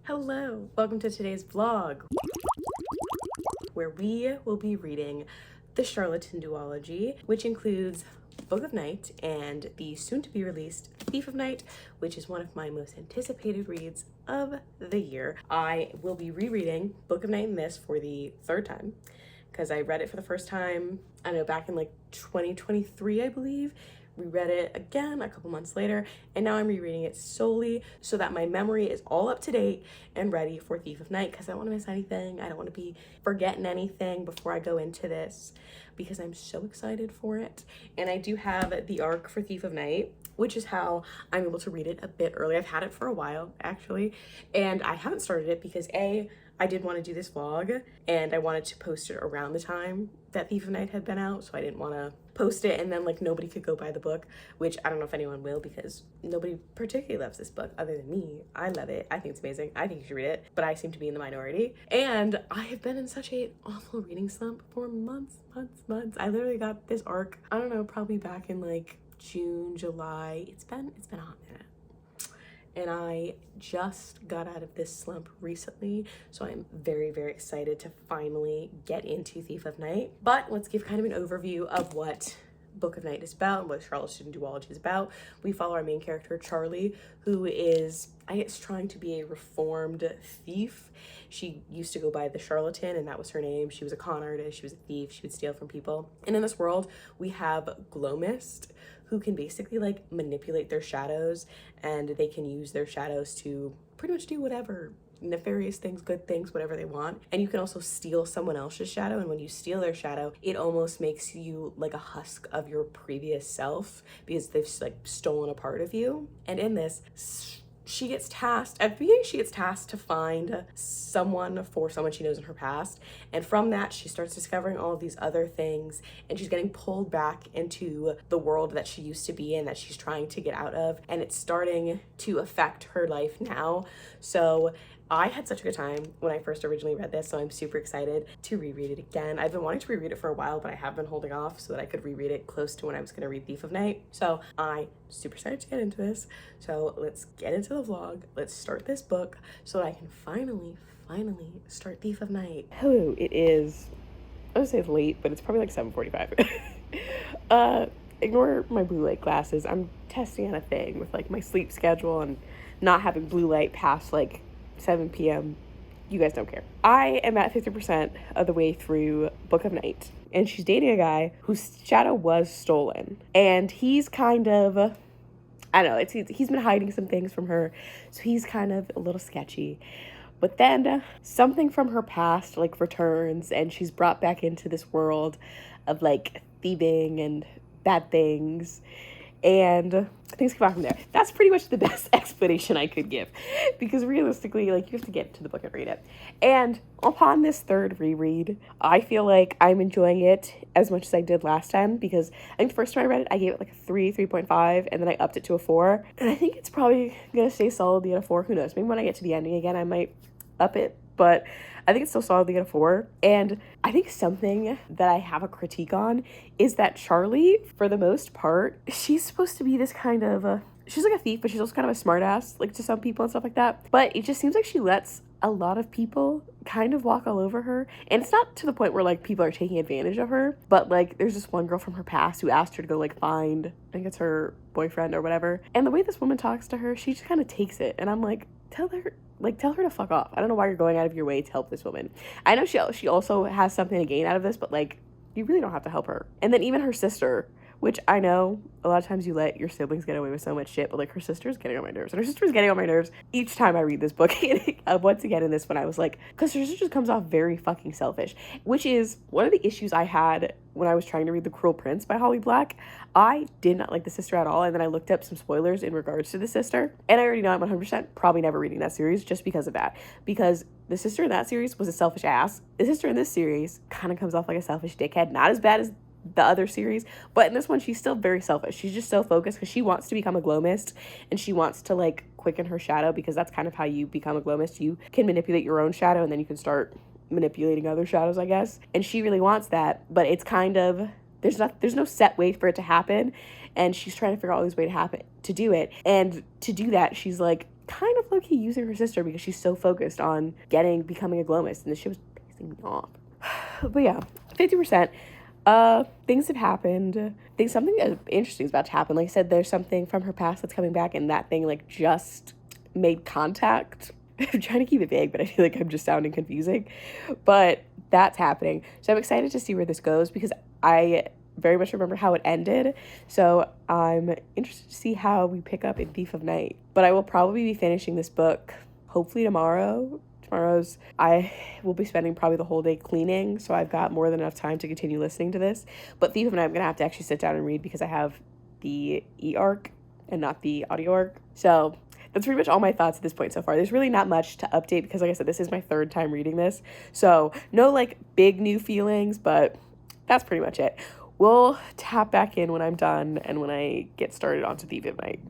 Hello, welcome to today's vlog, where we will be reading the Charlatan Duology, which includes Book of Night and the soon-to-be released Thief of Night, which is one of my most anticipated reads of the year. I will be rereading Book of Night and this for the third time, because I read it for the first time, I don't know, back in like 2023, I believe. Reread it again a couple months later, and now I'm rereading it solely so that my memory is all up to date and ready for Thief of Night, because I don't want to miss anything. I don't want to be forgetting anything before I go into this, because I'm so excited for it. And I do have the arc for Thief of Night, which is how I'm able to read it a bit early. I've had it for a while, actually, and I haven't started it because I did want to do this vlog, and I wanted to post it around the time that Thief of Night had been out, so I didn't want to post it and then like nobody could go buy the book, which I don't know if anyone will, because nobody particularly loves this book other than me. I love it. I think it's amazing. I think you should read it, but I seem to be in the minority. And I have been in such an awful reading slump for months. I literally got this arc, I don't know, probably back in like June, July. It's been a hot minute. And I just got out of this slump recently, so I'm very, very excited to finally get into Thief of Night. But let's give kind of an overview of what Book of Night is about and what Charlatan Duology is about. We follow our main character, Charlie, who is, I guess, trying to be a reformed thief. She used to go by the Charlatan, and that was her name. She was a con artist, she was a thief, she would steal from people. And in this world, we have Glow Mist, who can basically like manipulate their shadows, and they can use their shadows to pretty much do whatever, nefarious things, good things, whatever they want. And you can also steal someone else's shadow, and when you steal their shadow, it almost makes you like a husk of your previous self, because they've like stolen a part of you. And in this, she gets tasked, at the beginning she gets tasked to find someone for someone she knows in her past, and from that she starts discovering all of these other things, and she's getting pulled back into the world that she used to be in, that she's trying to get out of, and it's starting to affect her life now. So I had such a good time when I first originally read this, so I'm super excited to reread it again. I've been wanting to reread it for a while, but I have been holding off so that I could reread it close to when I was going to read Thief of Night. So I'm super excited to get into this. So let's get into the vlog. Let's start this book so that I can finally start Thief of Night. Hello, it is, I would say it's late, but it's probably like 7:45. Ignore my blue light glasses. I'm testing on a thing with like my sleep schedule and not having blue light past like 7 p.m. You guys don't care. I am at 50% of the way through Book of Night, and she's dating a guy whose shadow was stolen, and he's kind of, I don't know, he's been hiding some things from her, so he's kind of a little sketchy. But then something from her past like returns, and she's brought back into this world of like thieving and bad things, and things come out from there. That's pretty much the best explanation I could give, because realistically, like, you have to get into the book and read it. And upon this third reread, I feel like I'm enjoying it as much as I did last time, because I think the first time I read it, I gave it like a 3.5, and then I upped it to a 4, and I think it's probably gonna stay solidly at a 4. Who knows, maybe when I get to the ending again I might up it, but I think it's still solidly at a 4. And I think something that I have a critique on is that Charlie, for the most part, she's supposed to be this kind of, she's like a thief, but she's also kind of a smartass, like to some people and stuff like that. But it just seems like she lets a lot of people kind of walk all over her. And it's not to the point where like people are taking advantage of her, but like there's this one girl from her past who asked her to go like find, I think it's her boyfriend or whatever. And the way this woman talks to her, she just kind of takes it. And I'm like, tell her to fuck off. I don't know why you're going out of your way to help this woman. I know she also has something to gain out of this, but like, you really don't have to help her. And then even her sister, which I know a lot of times you let your siblings get away with so much shit, but like her sister's getting on my nerves. And her sister's getting on my nerves each time I read this book. Once again in this one, I was like, because her sister just comes off very fucking selfish, which is one of the issues I had when I was trying to read The Cruel Prince by Holly Black. I did not like the sister at all, and then I looked up some spoilers in regards to the sister, and I already know I'm 100% probably never reading that series just because of that, because the sister in that series was a selfish ass. The sister in this series kind of comes off like a selfish dickhead, not as bad as the other series, but in this one she's still very selfish. She's just so focused because she wants to become a glow mist, and she wants to like quicken her shadow, because that's kind of how you become a glow mist. You can manipulate your own shadow, and then you can start manipulating other shadows, I guess. And she really wants that, but it's kind of, there's no set way for it to happen, and she's trying to figure out all these ways to do it. And to do that, she's like kind of low-key using her sister because she's so focused on becoming a glow mist, and this shit was pissing me off. But yeah, 50%. Things have happened. Something interesting is about to happen. Like I said, there's something from her past that's coming back, and that thing like just made contact. I'm trying to keep it vague, but I feel like I'm just sounding confusing. But that's happening. So I'm excited to see where this goes because I very much remember how it ended. So I'm interested to see how we pick up in Thief of Night. But I will probably be finishing this book hopefully tomorrow. I will be spending probably the whole day cleaning, so I've got more than enough time to continue listening to this. But Thief of Night I'm going to have to actually sit down and read because I have the e-arc and not the audio arc. So that's pretty much all my thoughts at this point so far. There's really not much to update because, like I said, this is my third time reading this. So no like big new feelings, but that's pretty much it. We'll tap back in when I'm done and when I get started onto Thief of Night.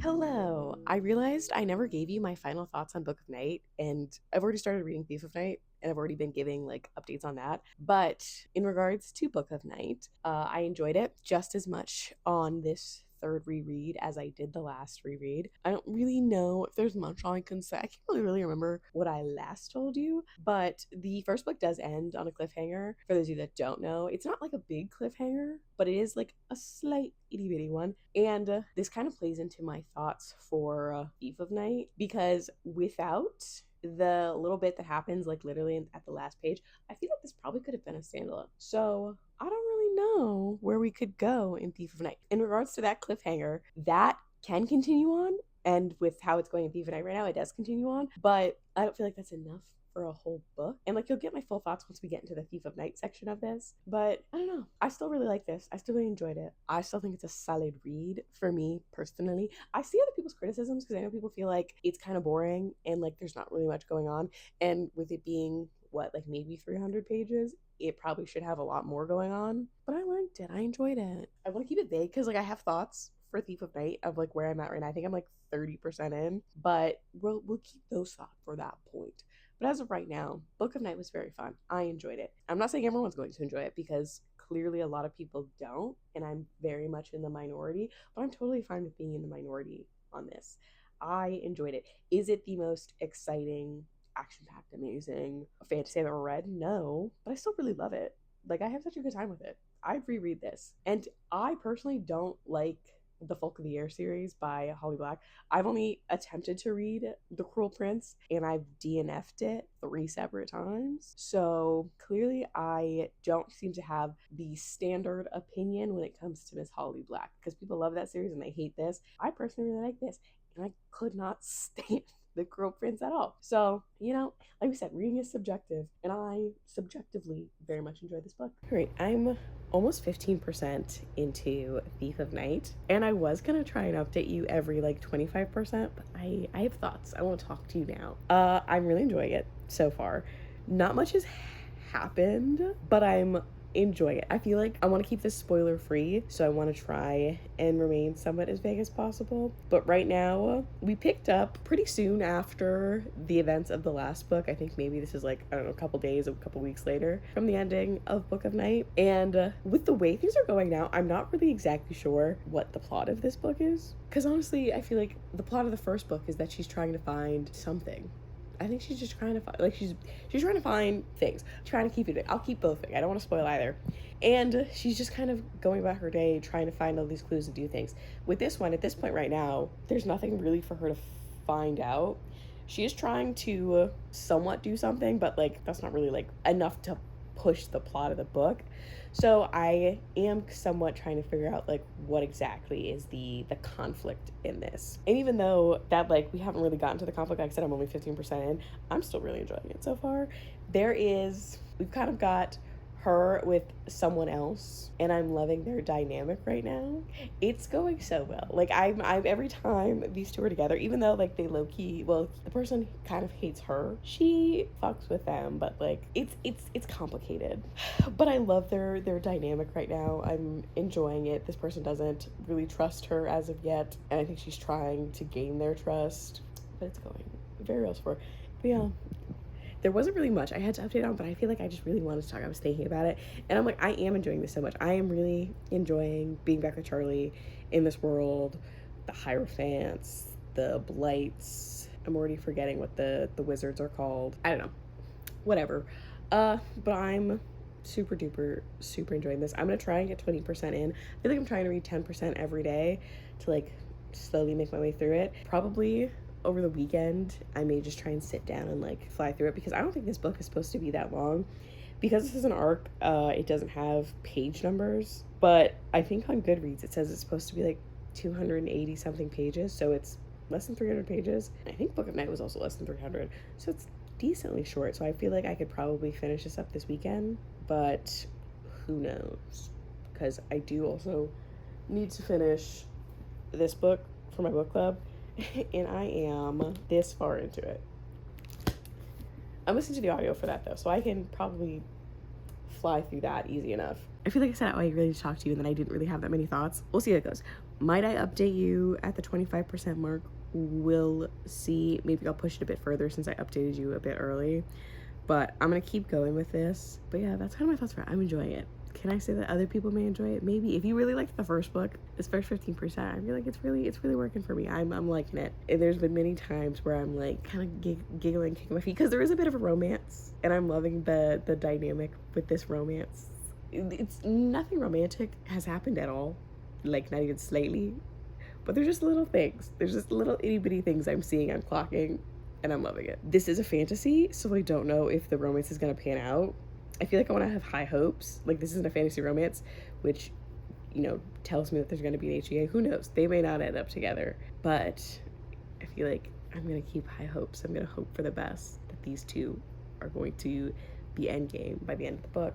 Hello. I realized I never gave you my final thoughts on Book of Night, and I've already started reading Thief of Night, and I've already been giving like updates on that. But in regards to Book of Night, I enjoyed it just as much on this third reread as I did the last reread. I don't really know if there's much I can say. I can't really remember what I last told you, but the first book does end on a cliffhanger. For those of you that don't know, it's not like a big cliffhanger, but it is like a slight itty bitty one. And this kind of plays into my thoughts for Thief of Night because without the little bit that happens like literally at the last page, I feel like this probably could have been a standalone. So I don't really know where we could go in Thief of Night. In regards to that cliffhanger, that can continue on, and with how it's going in Thief of Night right now, it does continue on, but I don't feel like that's enough for a whole book. And like you'll get my full thoughts once we get into the Thief of Night section of this. But I don't know. I still really like this. I still really enjoyed it. I still think it's a solid read for me personally. I see other people's criticisms because I know people feel like it's kind of boring and like there's not really much going on. And with it being like maybe 300 pages, it probably should have a lot more going on. But I liked it. I enjoyed it. I want to keep it vague because like I have thoughts for Thief of Night of like where I'm at right now. I think I'm like 30% in, but we'll keep those thoughts for that point. But as of right now, Book of Night was very fun. I enjoyed it. I'm not saying everyone's going to enjoy it because clearly a lot of people don't, and I'm very much in the minority, but I'm totally fine with being in the minority on this. I enjoyed it. Is it the most exciting, action-packed, amazing fantasy I've ever read? No, but I still really love it. Like, I have such a good time with it. I'd reread this. And I personally don't like the Folk of the Air series by Holly Black. I've only attempted to read The Cruel Prince and I've DNF'd it 3 separate times. So clearly I don't seem to have the standard opinion when it comes to Miss Holly Black because people love that series and they hate this. I personally really like this and I could not stand The Cruel Prince at all. So, like we said, reading is subjective, and I subjectively very much enjoy this book. All right, I'm almost 15% into Thief of Night, and I was gonna try and update you every like 25%, but I have thoughts. I want to talk to you now. I'm really enjoying it so far. Not much has happened, but I'm enjoying it. I feel like I want to keep this spoiler free, so I want to try and remain somewhat as vague as possible. But right now, we picked up pretty soon after the events of the last book. I think maybe this is like, I don't know, a couple days, a couple weeks later from the ending of Book of Night. And with the way things are going now, I'm not really exactly sure what the plot of this book is. Because honestly, I feel like the plot of the first book is that she's trying to find something. I think she's just trying to find, like, she's trying to find things, trying to keep it. I'll keep both things. I don't want to spoil either. And she's just kind of going about her day, trying to find all these clues and do things. With this one, at this point right now, there's nothing really for her to find out. She is trying to somewhat do something, but like that's not really like enough to push the plot of the book. So I am somewhat trying to figure out like what exactly is the conflict in this. And even though that like we haven't really gotten to the conflict, like I said, I'm only 15% in, I'm still really enjoying it so far. We've kind of got her with someone else, and I'm loving their dynamic right now. It's going so well. Like I'm every time these two are together, even though like they low key, well, the person kind of hates her. She fucks with them, but like it's complicated. But I love their dynamic right now. I'm enjoying it. This person doesn't really trust her as of yet, and I think she's trying to gain their trust. But it's going very well for her. But yeah, there wasn't really much I had to update on, but I feel like I just really wanted to talk. I was thinking about it, and I'm like, I am enjoying this so much. I am really enjoying being back with Charlie in this world, the Hierophants, the Blights. I'm already forgetting what the wizards are called. I don't know. Whatever. But I'm super duper super enjoying this. I'm gonna try and get 20% in. I feel like I'm trying to read 10% every day to like slowly make my way through it. Probably over the weekend I may just try and sit down and like fly through it, because I don't think this book is supposed to be that long. Because this is an arc, it doesn't have page numbers, but I think on Goodreads it says it's supposed to be like 280 something pages, so it's less than 300 pages. I think Book of Night was also less than 300, so it's decently short. So I feel like I could probably finish this up this weekend, but who knows, because I do also need to finish this book for my book club, and I am this far into it. I'm listening to the audio for that though, so I can probably fly through that easy enough. I feel like I said I really talked to you and then I didn't really have that many thoughts. We'll see how it goes. Might I update you at the 25% mark? We'll see. Maybe I'll push it a bit further since I updated you a bit early. But I'm gonna keep going with this. But yeah, that's kind of my thoughts for it. I'm enjoying it. Can I say that other people may enjoy it? Maybe. If you really liked the first book, this first 15%, I feel like it's really working for me. I'm liking it. And there's been many times where I'm like kind of giggling, kicking my feet, because there is a bit of a romance, and I'm loving the dynamic with this romance. It's nothing romantic has happened at all, like not even slightly. But there's just little things. There's just little itty bitty things I'm seeing, I'm clocking, and I'm loving it. This is a fantasy, so I don't know if the romance is gonna pan out. I feel like I want to have high hopes. Like, this isn't a fantasy romance, which, you know, tells me that there's going to be an HEA. Who knows? They may not end up together. But I feel like I'm going to keep high hopes. I'm going to hope for the best, that these two are going to be endgame by the end of the book.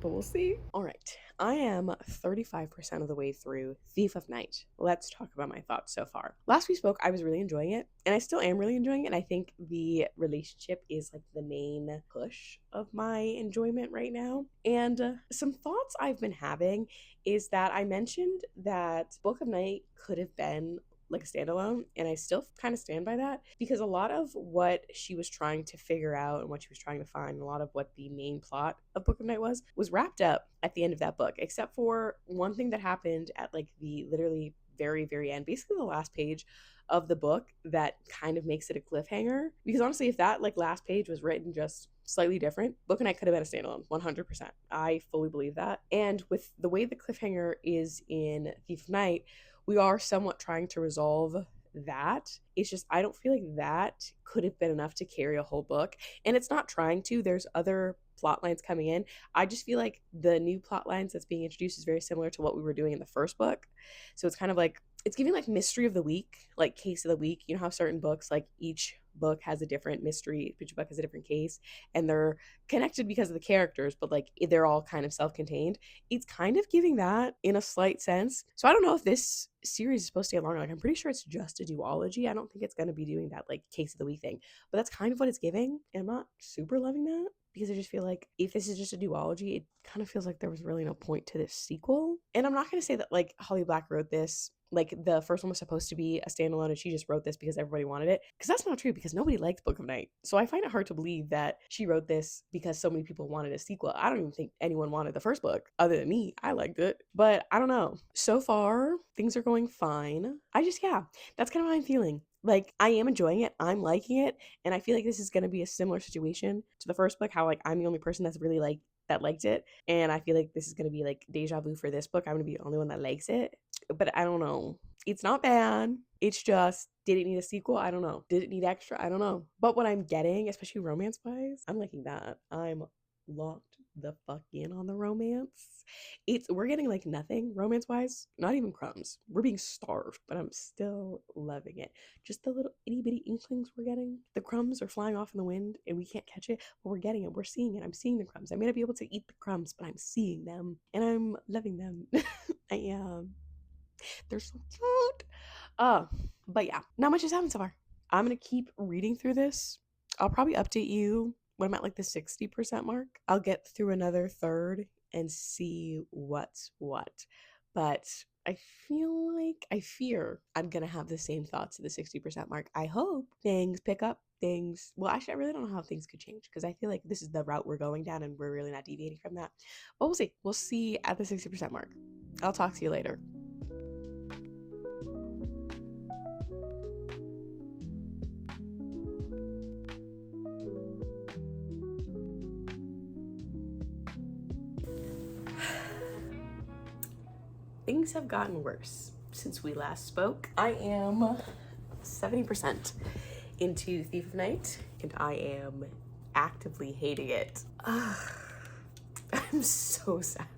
But we'll see. All right. I am 35% of the way through Thief of Night. Let's talk about my thoughts so far. Last we spoke, I was really enjoying it, and I still am really enjoying it. And I think the relationship is like the main push of my enjoyment right now. And some thoughts I've been having is that I mentioned that Book of Night could have been like a standalone, and I still kind of stand by that, because a lot of what she was trying to figure out and what she was trying to find, a lot of what the main plot of Book of Night was wrapped up at the end of that book, except for one thing that happened at like the literally very end, basically the last page of the book, that kind of makes it a cliffhanger. Because honestly, if that like last page was written just slightly different, Book of Night could have been a standalone 100%. I fully believe that. And with the way the cliffhanger is in Thief of Night, we are somewhat trying to resolve that. It's just, I don't feel like that could have been enough to carry a whole book. And it's not trying to. There's other plot lines coming in. I just feel like the new plot lines that's being introduced is very similar to what we were doing in the first book. So it's kind of like, it's giving like mystery of the week, like case of the week. You know how certain books, like each book has a different mystery, each book has a different case, and they're connected because of the characters, but like they're all kind of self-contained. It's kind of giving that in a slight sense. So I don't know if this series is supposed to get longer. Like, I'm pretty sure it's just a duology. I don't think it's going to be doing that like case of the week thing, but that's kind of what it's giving, and I'm not super loving that, because I just feel like if this is just a duology, it kind of feels like there was really no point to this sequel. And I'm not going to say that like Holly Black wrote this, like the first one was supposed to be a standalone and she just wrote this because everybody wanted it, because that's not true, because nobody liked Book of Night. So I find it hard to believe that she wrote this because so many people wanted a sequel. I don't even think anyone wanted the first book other than me. I liked it, but I don't know. So far things are going fine. Yeah, that's kind of how I'm feeling. Like, I am enjoying it, I'm liking it, and I feel like this is going to be a similar situation to the first book, how like I'm the only person that's really like that liked it, and I feel like this is going to be like deja vu for this book. I'm going to be the only one that likes it, but I don't know. It's not bad. It's just, did it need a sequel? I don't know. Did it need extra? I don't know. But what I'm getting, especially romance wise, I'm liking that. I'm locked the fuck in on the romance. We're getting like nothing romance wise, not even crumbs. We're being starved, but I'm still loving it. Just the little itty bitty inklings we're getting. The crumbs are flying off in the wind and we can't catch it, but we're getting it. We're seeing it. I'm seeing the crumbs. I may not be able to eat the crumbs, but I'm seeing them and I'm loving them. I am. They're so cute. But yeah, not much has happened so far. I'm gonna keep reading through this. I'll probably update you when I'm at like the 60% mark. I'll get through another third and see what's what. But I fear I'm gonna have the same thoughts at the 60% mark. I hope things pick up. Well, actually, I really don't know how things could change because I feel like this is the route we're going down and we're really not deviating from that. But we'll see. We'll see at the 60% mark. I'll talk to you later. Things have gotten worse since we last spoke. I am 70% into Thief of Night, and I am actively hating it. I'm so sad.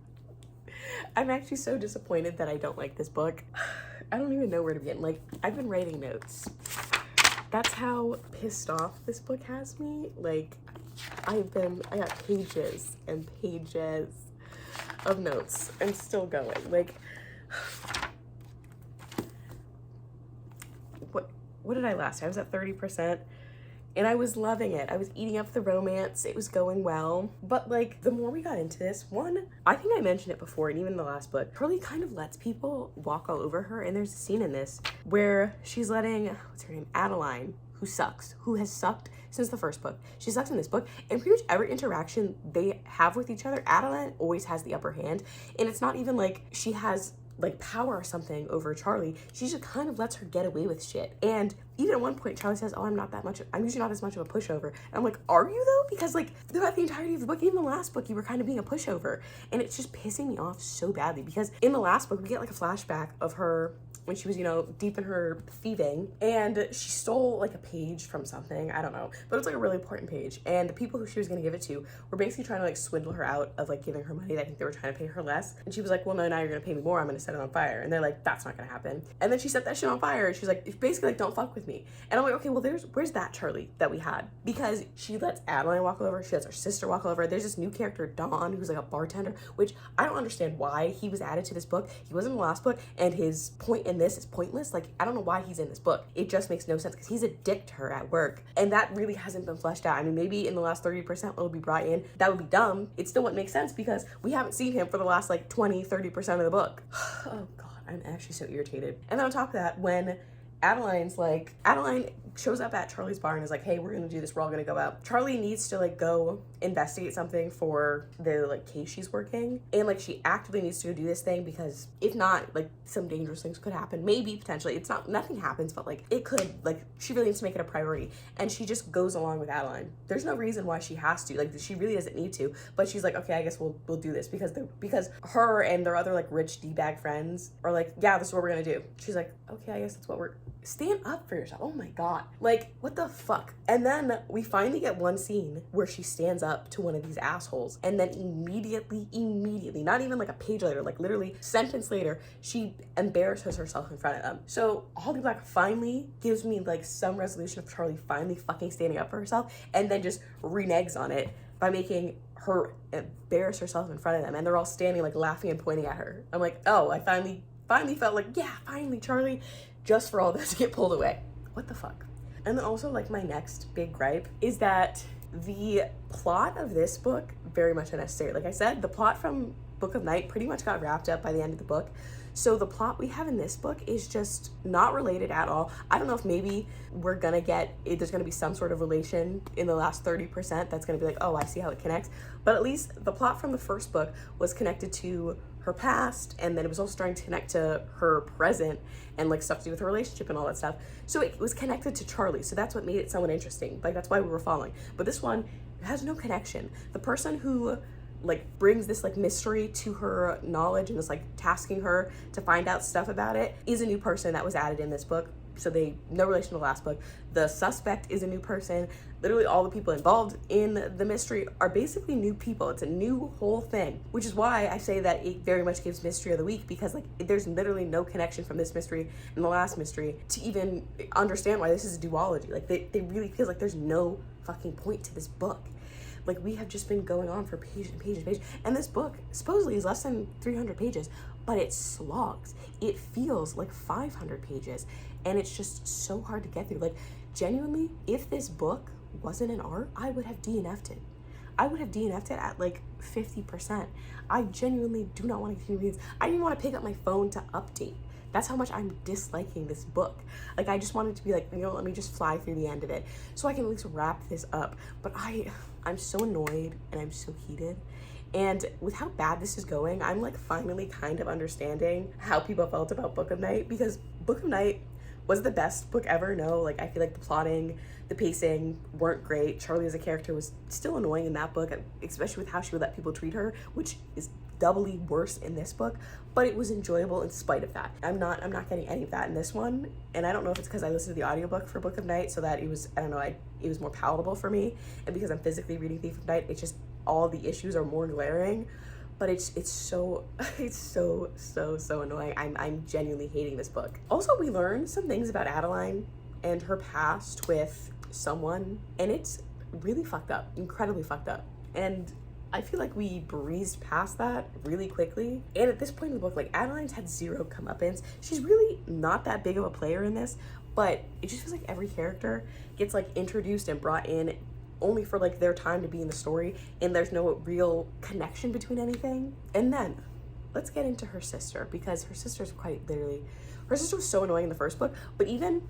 I'm actually so disappointed that I don't like this book. I don't even know where to begin. Like, I've been writing notes. That's how pissed off this book has me. Like, I got pages and pages of notes and still going. Like, what did I last? I was at 30% and I was loving it. I was eating up the romance. It was going well. But like, the more we got into this, one, I think I mentioned it before and even in the last book, Charlie kind of lets people walk all over her. And there's a scene in this where she's letting, what's her name? Adeline, who has sucked since the first book. She sucks in this book, and pretty much every interaction they have with each other, Adeline always has the upper hand. And it's not even like she has like power or something over Charlie. She just kind of lets her get away with shit. And even at one point, Charlie says, I'm usually not as much of a pushover. And I'm like, are you though? Because like throughout the entirety of the book, even the last book, you were kind of being a pushover. And it's just pissing me off so badly because in the last book, we get like a flashback of her when she was, deep in her thieving, and she stole like a page from something, I don't know, but it's like a really important page, and the people who she was going to give it to were basically trying to like swindle her out of like giving her money. I think they were trying to pay her less, and she was like, well, no, now you're going to pay me more, I'm going to set it on fire. And they're like, that's not going to happen. And then she set that shit on fire, and she's like, basically like, don't fuck with me. And I'm like, okay, well, where's that Charlie that we had? Because she lets Adeline walk over, she lets her sister walk over. There's this new character, Dawn, who's like a bartender, which I don't understand why he was added to this book. He wasn't in the last book, and his point in this is pointless. Like, I don't know why he's in this book. It just makes no sense because he's a dick to her at work, and that really hasn't been fleshed out. I mean, maybe in the last 30% it'll be brought in. That would be dumb. It still wouldn't make sense because we haven't seen him for the last like 20-30% of the book. Oh god, I'm actually so irritated. And then on top of that, when Adeline shows up at Charlie's bar and is like, hey, we're gonna do this, we're all gonna go out. Charlie needs to like go investigate something for the like case she's working, and like she actively needs to go do this thing because if not, like some dangerous things could happen. Maybe potentially, it's not, nothing happens, but like it could, like she really needs to make it a priority, and she just goes along with Adeline. There's no reason why she has to, like she really doesn't need to, but she's like, okay, I guess we'll do this because her and their other like rich D-bag friends are like, yeah, this is what we're gonna do. She's like, okay, I guess that's what we're, stand up for yourself. Oh my god, like what the fuck. And then we finally get one scene where she stands up to one of these assholes, and then immediately, not even like a page later, like literally sentence later, she embarrasses herself in front of them. So Holly Black finally gives me like some resolution of Charlie finally fucking standing up for herself, and then just reneges on it by making her embarrass herself in front of them, and they're all standing like laughing and pointing at her. I'm like, oh, I finally felt like, yeah, finally Charlie, just for all this to get pulled away. What the fuck? And then also like my next big gripe is that the plot of this book, very much unnecessary. Like I said, the plot from Book of Night pretty much got wrapped up by the end of the book. So the plot we have in this book is just not related at all. I don't know if maybe we're gonna get, there's gonna be some sort of relation in the last 30% that's gonna be like, oh, I see how it connects. But at least the plot from the first book was connected to her past, and then it was also starting to connect to her present and like stuff to do with her relationship and all that stuff. So it was connected to Charlie. So that's what made it somewhat interesting. Like that's why we were following. But this one has no connection. The person who like brings this like mystery to her knowledge and is like tasking her to find out stuff about it is a new person that was added in this book. so no relation to the last book. The suspect is a new person. Literally all the people involved in the mystery are basically new people. It's a new whole thing, which is why I say that it very much gives mystery of the week, because like there's literally no connection from this mystery and the last mystery to even understand why this is a duology. Like they really feel like there's no fucking point to this book. Like we have just been going on for pages and pages and pages, and this book supposedly is less than 300 pages, but it slogs. It feels like 500 pages, and it's just so hard to get through. Like genuinely, if this book wasn't an art, I would have DNF'd it. I would have DNF'd it at like 50%. I genuinely do not want to continue this. I didn't want to pick up my phone to update. That's how much I'm disliking this book. Like I just wanted to be like, you know, let me just fly through the end of it so I can at least wrap this up. But I'm so annoyed and I'm so heated. And with how bad this is going, I'm like finally kind of understanding how people felt about Book of Night, because Book of Night was the best book ever. No, like I feel like the plotting, the pacing weren't great. Charlie as a character was still annoying in that book, especially with how she would let people treat her, which is doubly worse in this book, but it was enjoyable in spite of that. I'm not getting any of that in this one, and I don't know if it's because I listened to the audiobook for Book of Night so that it was, I don't know, it was more palatable for me, and because I'm physically reading Thief of Night, it's just all the issues are more glaring. But it's so annoying. I'm genuinely hating this book. Also, we learned some things about Adeline and her past with someone, and it's really fucked up, incredibly fucked up. And I feel like we breezed past that really quickly. And at this point in the book, like Adeline's had zero comeuppance. She's really not that big of a player in this, but it just feels like every character gets like introduced and brought in only for like their time to be in the story, and there's no real connection between anything. And then let's get into her sister, because her sister's her sister was so annoying in the first book, but even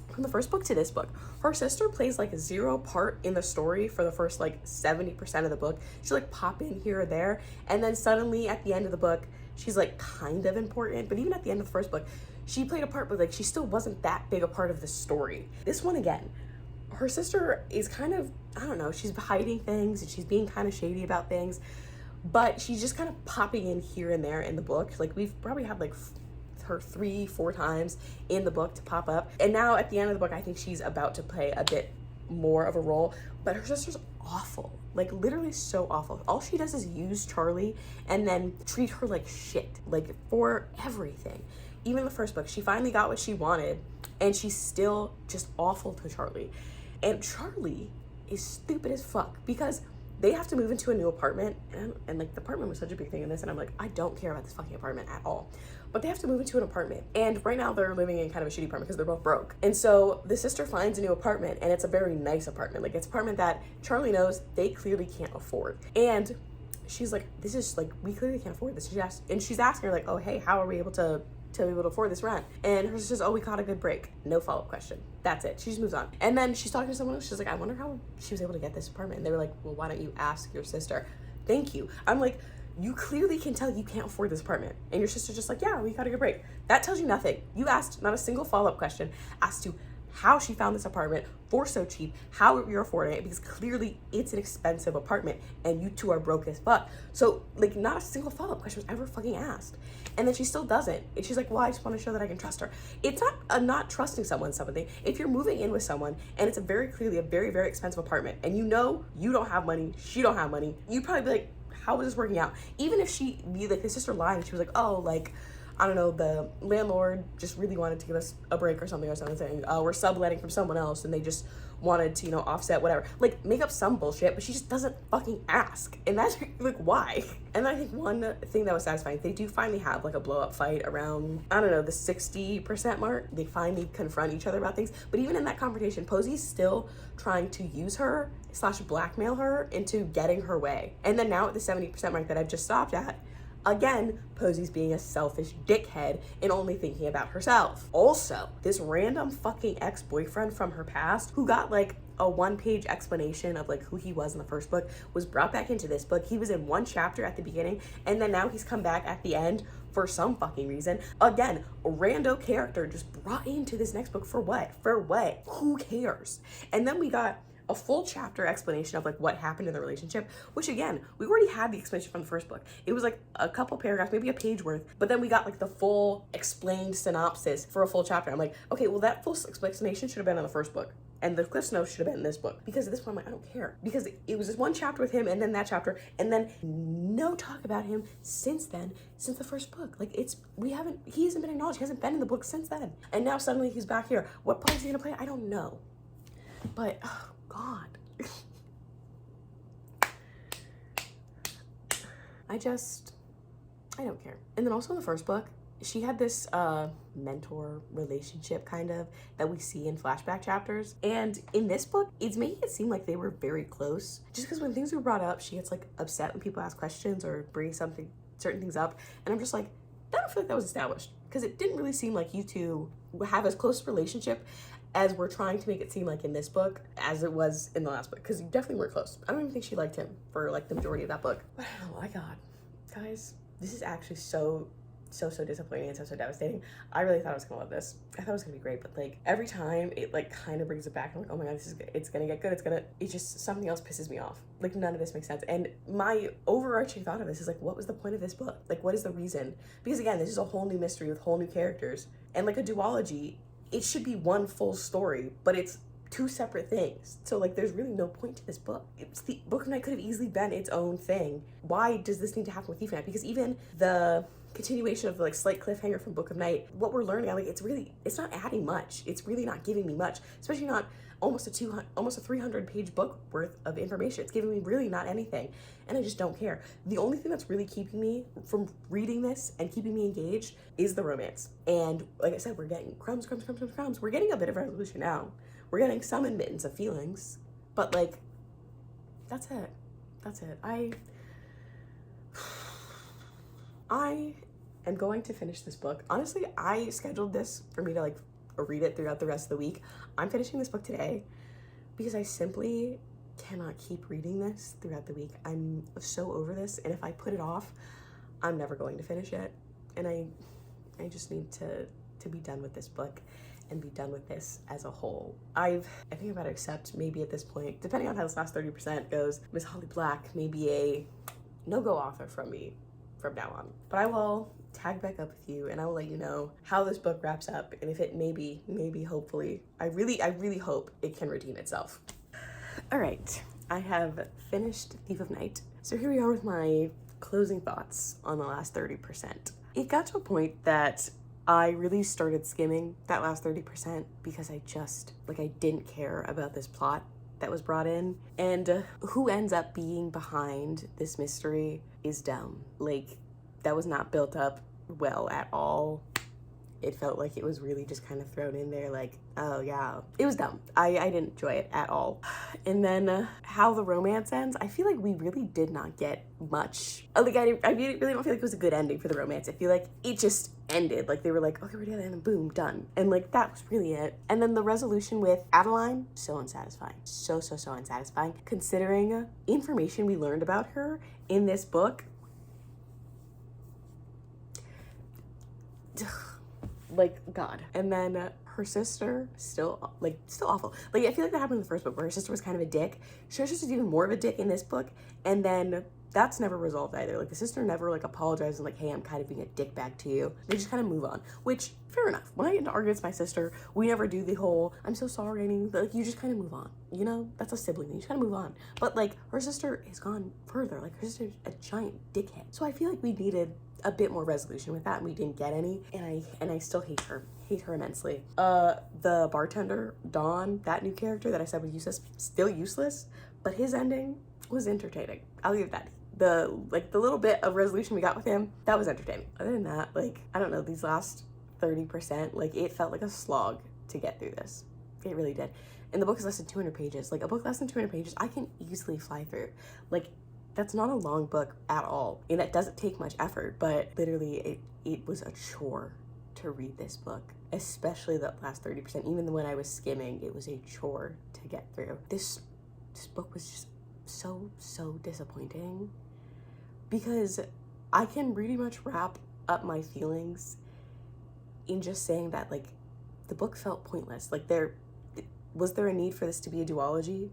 from the first book to this book, her sister plays like 0 part in the story for the first like 70% of the book. She'll like pop in here or there, and then suddenly at the end of the book she's like kind of important. But even at the end of the first book she played a part, but like she still wasn't that big a part of the story. This one again, her sister is kind of, I don't know, she's hiding things and she's being kind of shady about things, but she's just kind of popping in here and there in the book. Like we've probably had like her 3-4 times in the book to pop up, and now at the end of the book I think she's about to play a bit more of a role. But her sister's awful, like literally so awful. All she does is use Charlie and then treat her like shit, like for everything. Even in the first book she finally got what she wanted, and she's still just awful to Charlie. And Charlie is stupid as fuck, because they have to move into a new apartment, and like the apartment was such a big thing in this, and I'm like, I don't care about this fucking apartment at all. But they have to move into an apartment, and right now they're living in kind of a shitty apartment because they're both broke. And so the sister finds a new apartment, and it's a very nice apartment. Like it's an apartment that Charlie knows they clearly can't afford. And she's like, this is like, we clearly can't afford this. She's asking her like, oh hey, how are we able to be able to afford this rent? And her sister says, oh, we caught a good break. No follow-up question. That's it. She just moves on. And then she's talking to someone else. She's like, I wonder how she was able to get this apartment. And they were like, well, why don't you ask your sister? Thank you. I'm like, you clearly can tell you can't afford this apartment, and your sister's just like, yeah, we got a good break. That tells you nothing. You asked not a single follow-up question as to how she found this apartment for so cheap, how you're affording it, because clearly it's an expensive apartment and you two are broke as fuck. So like not a single follow-up question was ever fucking asked. And then she still doesn't. And she's like, well, I just want to show that I can trust her. It's not not trusting someone something. If you're moving in with someone and it's a very clearly a very, very expensive apartment, and you know you don't have money, she don't have money, you'd probably be like, how is this working out? Even if she be like, the sister lied and she was like, oh, like, I don't know, the landlord just really wanted to give us a break or something, we're subletting from someone else and they just wanted to, you know, offset whatever. Like, make up some bullshit, but she just doesn't fucking ask. And that's like, why? And I think one thing that was satisfying, they do finally have like a blow up fight around, I don't know, the 60% mark. They finally confront each other about things. But even in that confrontation, Posey's still trying to use her / blackmail her into getting her way. And then now at the 70% mark that I've just stopped at, again, Posey's being a selfish dickhead and only thinking about herself. Also, this random fucking ex-boyfriend from her past who got like a 1-page explanation of like who he was in the first book was brought back into this book. He was in 1 chapter at the beginning, and then now he's come back at the end for some fucking reason. Again, a rando character just brought into this next book for what? For what? Who cares? And then we got a full chapter explanation of like what happened in the relationship, which again, we already had the explanation from the first book. It was like a couple paragraphs, maybe a page worth, but then we got like the full explained synopsis for a full chapter. I'm like, okay, well that full explanation should have been in the first book. And the Cliff's Notes should have been in this book. Because at this point, I'm like, I don't care. Because it was just one chapter with him and then that chapter. And then no talk about him since then, since the first book. Like he hasn't been acknowledged. He hasn't been in the book since then. And now suddenly he's back here. What part is he gonna play? I don't know. But, oh God. I don't care. And then also in the first book, she had this mentor relationship kind of that we see in flashback chapters. And in this book, it's making it seem like they were very close. Just because when things were brought up, she gets like upset when people ask questions or bring certain things up. And I'm just like, I don't feel like that was established. Because it didn't really seem like you two have as close a relationship as we're trying to make it seem like in this book as it was in the last book. Because you definitely weren't close. I don't even think she liked him for like the majority of that book. But oh my God, guys, this is actually so disappointing and so devastating. I really thought I was gonna love this. I thought it was gonna be great, but like every time it like kind of brings it back. I'm like, oh my God, this is good. It's gonna get good. It's just something else pisses me off. Like none of this makes sense. And my overarching thought of this is like, what was the point of this book? Like, what is the reason? Because again, this is a whole new mystery with whole new characters. And like a duology, it should be one full story, but it's two separate things. So like there's really no point to this book. The Book of Night could have easily been its own thing. Why does this need to happen with Thief Night? Because even the continuation of the like slight cliffhanger from Book of Night, what we're learning, I'm like, it's not adding much. It's really not giving me much, especially not almost a 300 page book worth of information. It's giving me really not anything. And I just don't care. The only thing that's really keeping me from reading this and keeping me engaged is the romance. And like I said, we're getting crumbs. We're getting a bit of resolution now. We're getting some admittance of feelings, but like, that's it. I am going to finish this book. Honestly, I scheduled this for me to like read it throughout the rest of the week. I'm finishing this book today because I simply cannot keep reading this throughout the week. I'm so over this, and if I put it off, I'm never going to finish it. And I just need to be done with this book and be done with this as a whole. I think I'm about to accept maybe at this point, depending on how this last 30% goes, Miss Holly Black may be a no-go author from me from now on. But I will tag back up with you and I will let you know how this book wraps up and if it maybe, hopefully, I really hope it can redeem itself. All right, I have finished Thief of Night. So here we are with my closing thoughts on the last 30%. It got to a point that I really started skimming that last 30% because I didn't care about this plot that was brought in. And who ends up being behind this mystery is dumb. Like, that was not built up well at all. It felt like it was really just kind of thrown in there like, oh yeah. It was dumb. I didn't enjoy it at all. And then how the romance ends, I feel like we really did not get much. Like, I really don't feel like it was a good ending for the romance. I feel like it just ended. Like, they were like, okay, we're together, and then boom, done. And like, that was really it. And then the resolution with Adeline, so unsatisfying. So unsatisfying. Considering information we learned about her in this book. Like, God. And then her sister, still awful. Like, I feel like that happened in the first book where her sister was kind of a dick. Her sister's even more of a dick in this book. And then that's never resolved either. Like, the sister never like apologizes and like, hey, I'm kind of being a dick back to you. They just kind of move on, which fair enough. When I get into arguments with my sister, we never do the whole, I'm so sorry. Like, you just kind of move on, you know, that's a sibling thing. You just kind of move on. But like, her sister has gone further. Like, her sister's a giant dickhead. So I feel like we needed a bit more resolution with that, and we didn't get any, and I still hate her immensely. The bartender, Dawn, that new character that I said was useless, still useless, but his ending was entertaining. I'll give that. The little bit of resolution we got with him, that was entertaining. Other than that, like, I don't know, these last 30%, like, it felt like a slog to get through this. It really did. And the book is less than 200 pages. Like, a book less than 200 pages, I can easily fly through. Like, that's not a long book at all. And that doesn't take much effort, but literally it was a chore to read this book, especially the last 30%. Even when I was skimming, it was a chore to get through. This book was just so disappointing because I can pretty much wrap up my feelings in just saying that, like, the book felt pointless. Like, was there a need for this to be a duology?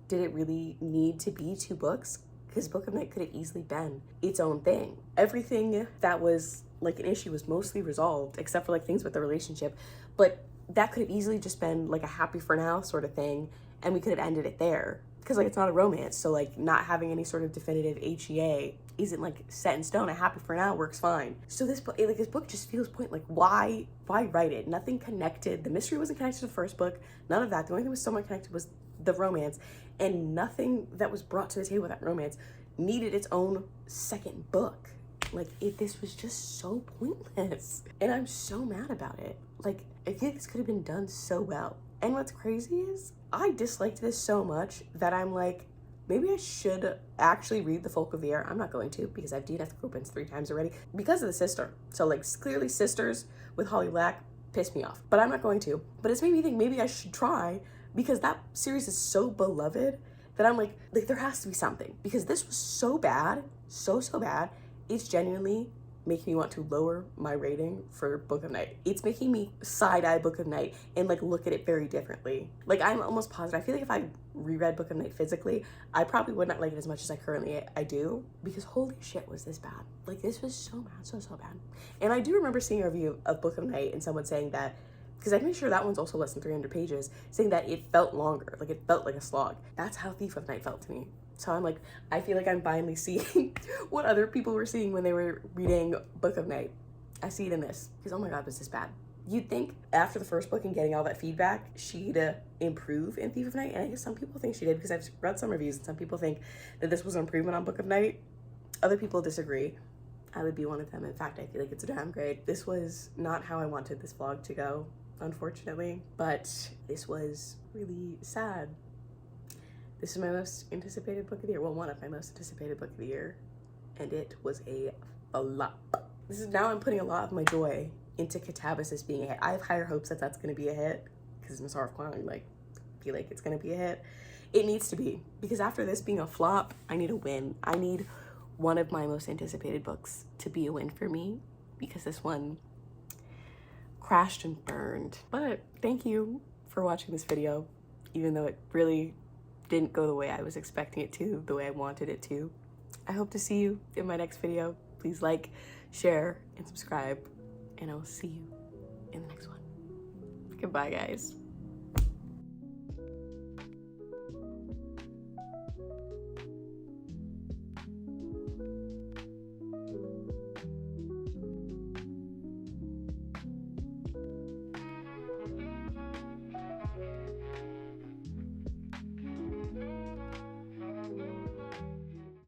did it really need to be 2 books? Because Book of Night could have easily been its own thing. Everything that was like an issue was mostly resolved, except for like things with the relationship, but that could have easily just been like a happy for now sort of thing, and we could have ended it there. Because like it's not a romance, so like not having any sort of definitive HEA isn't like set in stone. A happy for now works fine. So this book, like this book just feels point, like why write it? Nothing connected. The mystery wasn't connected to the first book. None of that. The only thing that was somewhat connected was the romance, and nothing that was brought to the table with that romance needed its own second book. Like this was just so pointless, and I'm so mad about it. Like I feel like this could have been done so well. And what's crazy is I disliked this so much that I'm like, maybe I should actually read The Folk of the Air. I'm not going to, because I've DNF'd Groupins 3 times already because of the sister. So like clearly sisters with Holly Black pissed me off, but I'm not going to. But it's made me think maybe I should try, because that series is so beloved that I'm like there has to be something, because this was so bad, so bad. It's genuinely making me want to lower my rating for Book of Night. It's making me side-eye Book of Night and like look at it very differently. Like I'm almost positive, I feel like if I reread Book of Night physically, I probably would not like it as much as I currently do, because holy shit was this bad. Like this was so bad, so bad. And I do remember seeing a review of Book of Night and someone saying that, because I'm pretty sure that one's also less than 300 pages, saying that it felt longer, like it felt like a slog. That's how Thief of Night felt to me. So I'm like, I feel like I'm finally seeing what other people were seeing when they were reading Book of Night. I see it in this, because oh my god, was this bad. You'd think after the first book and getting all that feedback, she'd improve in Thief of Night, and I guess some people think she did, because I've read some reviews and some people think that this was an improvement on Book of Night. Other people disagree. I would be one of them. In fact, I feel like it's a downgrade. This was not how I wanted this vlog to go, unfortunately, but this was really sad. This is my most anticipated book of the year. Well, one of my most anticipated book of the year, and it was a flop. This is now I'm putting a lot of my joy into Catabasis being a hit. I have higher hopes that that's going to be a hit, because Miss of Clown, like, feel like it's going to be a hit. It needs to be, because after this being a flop, I need a win. I need one of my most anticipated books to be a win for me, because this one crashed and burned. But thank you for watching this video, even though it really didn't go the way I was expecting it to, the way I wanted it to. I hope to see you in my next video. Please like, share, and subscribe, and I will see you in the next one. Goodbye, guys.